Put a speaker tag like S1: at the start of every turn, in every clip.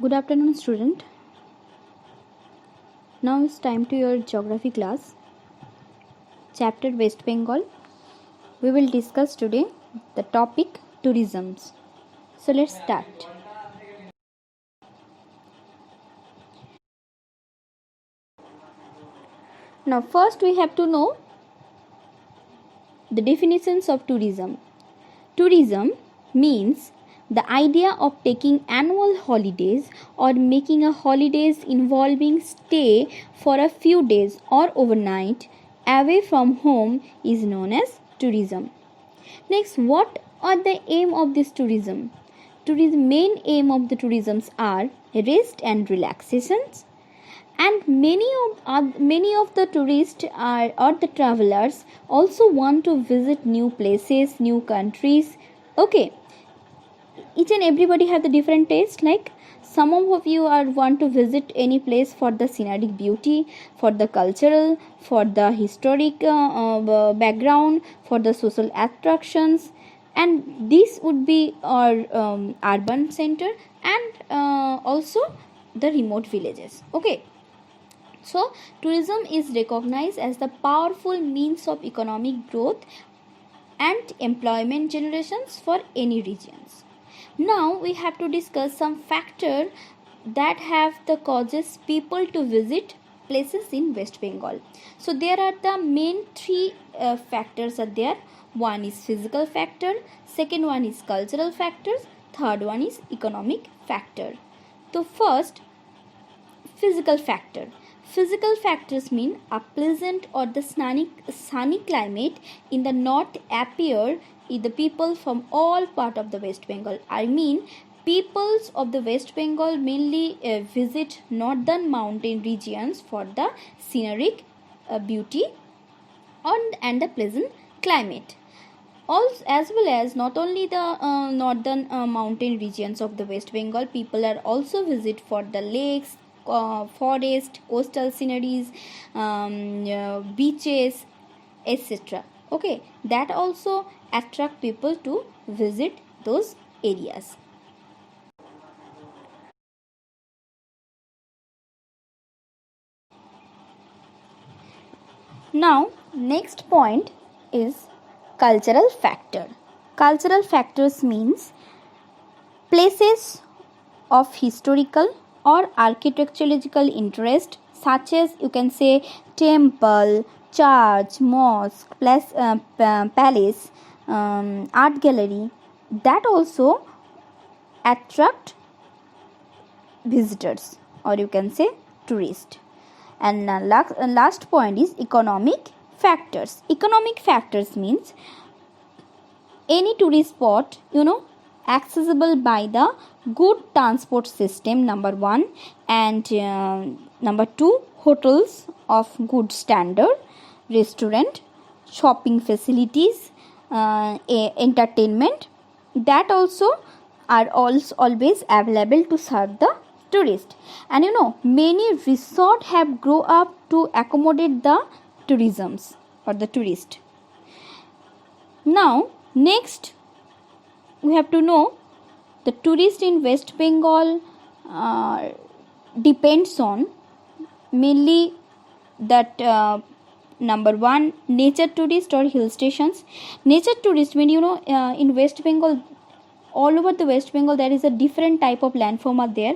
S1: Good afternoon, student. Now it's time to your geography class. Chapter West Bengal. We will discuss today the topic tourism. So let's start. Now first we have to know the definitions of tourism. Tourism means the idea of taking annual holidays or making a holidays involving stay for a few days or overnight away from home is known as tourism. Next, what are the aim of this tourism? Tourism main aim of the tourisms are rest and relaxations, and many of the tourists or the travelers also want to visit new places, new countries. Okay, each and everybody have the different taste. Like some of you are want to visit any place for the scenic beauty, for the cultural, for the historic background, for the social attractions, and this would be our urban center and also the remote villages. Okay, so tourism is recognized as the powerful means of economic growth and employment generations for any regions. Now we have to discuss some factors that have the causes people to visit places in West Bengal. So there are the main three factors are there. One is physical factor, second one is cultural factors, third one is economic factor. So first, physical factor. Physical factors mean a pleasant or the sunny climate in the north appear in the people from all part of the West Bengal. I mean, peoples of the West Bengal mainly visit northern mountain regions for the scenic beauty and the pleasant climate. Also, as well as not only the northern mountain regions of the West Bengal, people are also visit for the lakes, forest, coastal sceneries, beaches, etc. Okay, that also attract people to visit those areas. Now, next point is cultural factor. Cultural factors means places of historical or architectural interest, such as you can say temple, church, mosque, palace, art gallery, that also attract visitors, or you can say tourists. And last point is economic factors. Economic factors means any tourist spot, accessible by the good transport system, number one, and number two, hotels of good standard, restaurant, shopping facilities, entertainment, that also are also always available to serve the tourist. And many resort have grown up to accommodate the tourisms or the tourist. Now next we have to know the tourist in West Bengal depends on mainly that number one, nature tourist or hill stations. Nature tourist mean in West Bengal, all over the West Bengal there is a different type of landform are there.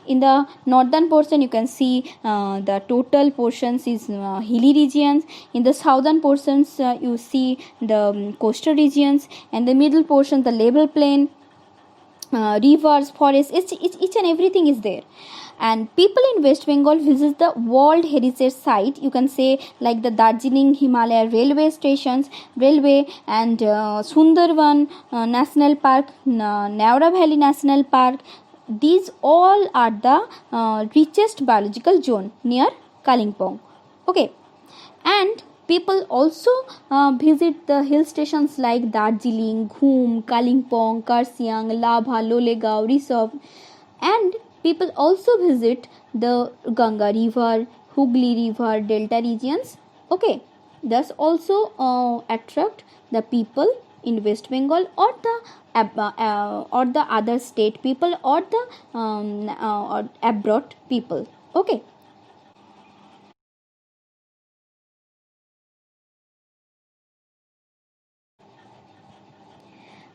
S1: In the northern portion you can see the total portions is hilly regions. In the southern portions you see the coastal regions, and the middle portion the level plain, rivers, forests, each and everything is there. And people in West Bengal visit the World Heritage Site, you can say, like the Darjeeling Himalaya railway stations, and Sundarban National Park, Neora Valley National Park. These all are the richest biological zone near Kalimpong. Okay, and people also visit the hill stations like Darjeeling, Ghum, Kalimpong, Karsiang, Labha, Lolegaon, Rishabh, and people also visit the Ganga River, Hooghly River, Delta regions. Okay, thus also attract the people in West Bengal, or the other state people, or the or abroad people. Okay.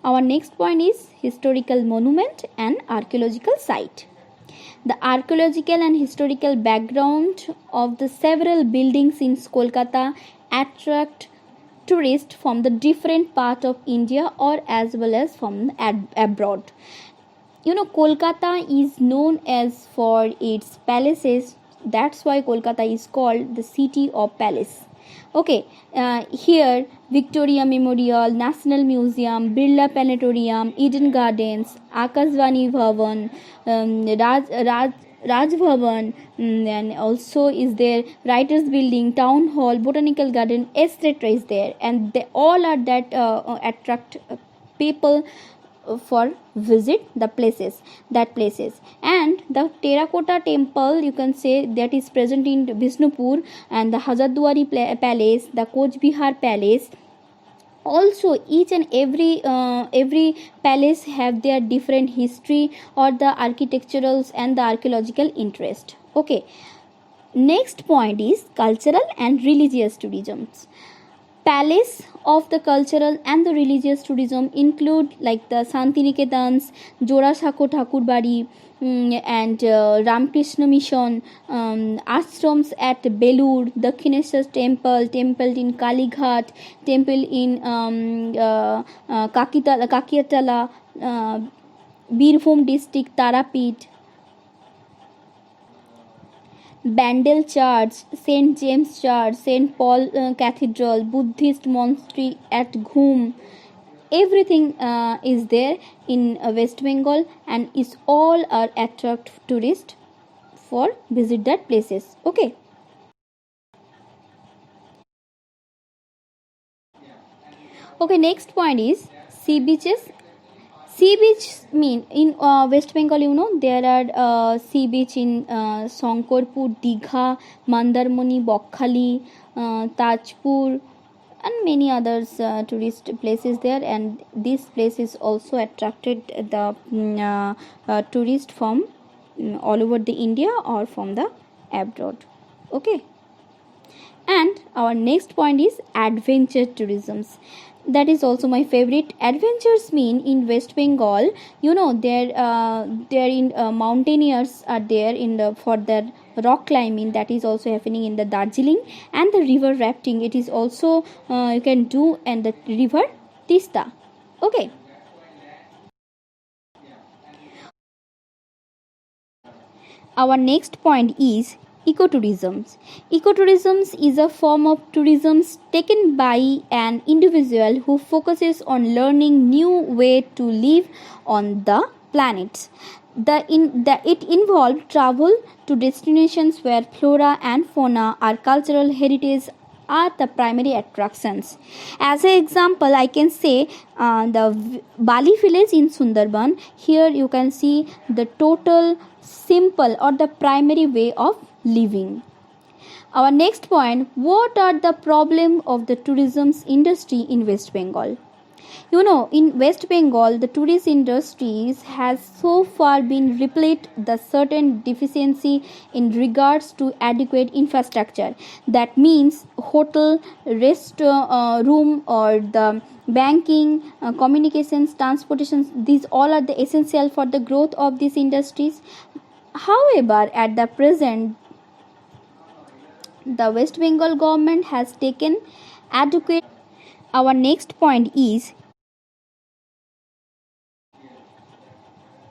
S1: Our next point is historical monument and archaeological site. The archaeological and historical background of the several buildings in Kolkata attract tourists from the different part of India or as well as from abroad. Kolkata is known as for its palaces. That's why Kolkata is called the city of palace. Okay, here Victoria Memorial, National Museum, Birla Planetarium, Eden Gardens, Akashvani Bhavan, Raj Bhavan, and also is there Writers Building, Town Hall, Botanical Garden, etc. is there, and they all are that attract people for visit the places. And the terracotta temple, you can say, that is present in Bishnupur, and the Hazardwari palace, the Coach Bihar palace. Also each and every palace have their different history or the architecturals and the archaeological interest. Okay, next point is cultural and religious tourism. Palace of the cultural and the religious tourism include like the Santiniketan's, Jorashako Thakur Bari, and Ramkrishna Mission, ashrams at Belur, Dakshineshwar temple in Kalighat, temple in Kakiyatala, Birbhum district, Tarapit, Bandel Church, St. James Church, St. Paul Cathedral, Buddhist monastery at Ghum. Everything is there in West Bengal, and is all are attract tourists for visit that places. Okay. Okay, next point is sea beaches. Sea beach mean in West Bengal, there are sea beach in Shankarpur, Digha, Mandarmoni, Bokhali, Tajpur, and many others tourist places there, and this place is also attracted the tourist from all over the India or from the abroad. Okay. And our next point is adventure tourism. That is also my favorite. Adventures mean in West Bengal, there in mountaineers are there in the for the rock climbing, that is also happening in the Darjeeling, and the river rafting, it is also you can do in the river Tista. Okay. Our next point is ecotourism. Ecotourism is a form of tourism taken by an individual who focuses on learning new way to live on the planet. It involves travel to destinations where flora and fauna or cultural heritage are the primary attractions. As an example, I can say the Bali village in Sundarban. Here you can see the total simple or the primary way of living. Our next point: what are the problem of the tourism industry in West Bengal? In West Bengal, the tourist industries has so far been replayed the certain deficiency in regards to adequate infrastructure. That means hotel, rest room, or the banking, communications, transportation. These all are the essential for the growth of these industries. However, at the present, the West Bengal government has taken adequate. Our next point is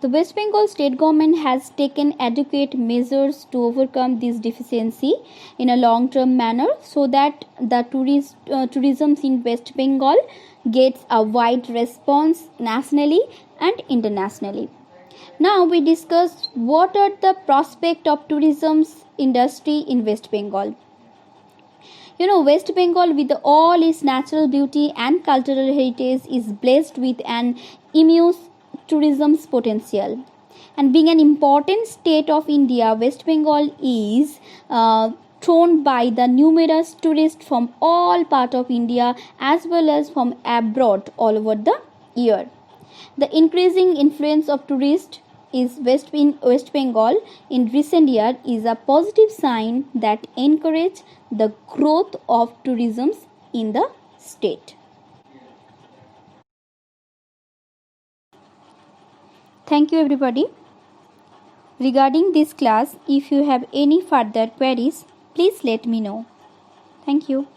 S1: the West Bengal state government has taken adequate measures to overcome this deficiency in a long term manner, so that the tourism in West Bengal gets a wide response nationally and internationally. Now we discuss what are the prospect of tourism industry in West Bengal. West Bengal, with all its natural beauty and cultural heritage, is blessed with an immense tourism potential. And being an important state of India, West Bengal is thrown by the numerous tourists from all parts of India as well as from abroad all over the year. The increasing influence of tourists in West Bengal in recent years is a positive sign that encourages the growth of tourism in the state. Thank you everybody. Regarding this class, if you have any further queries, please let me know. Thank you.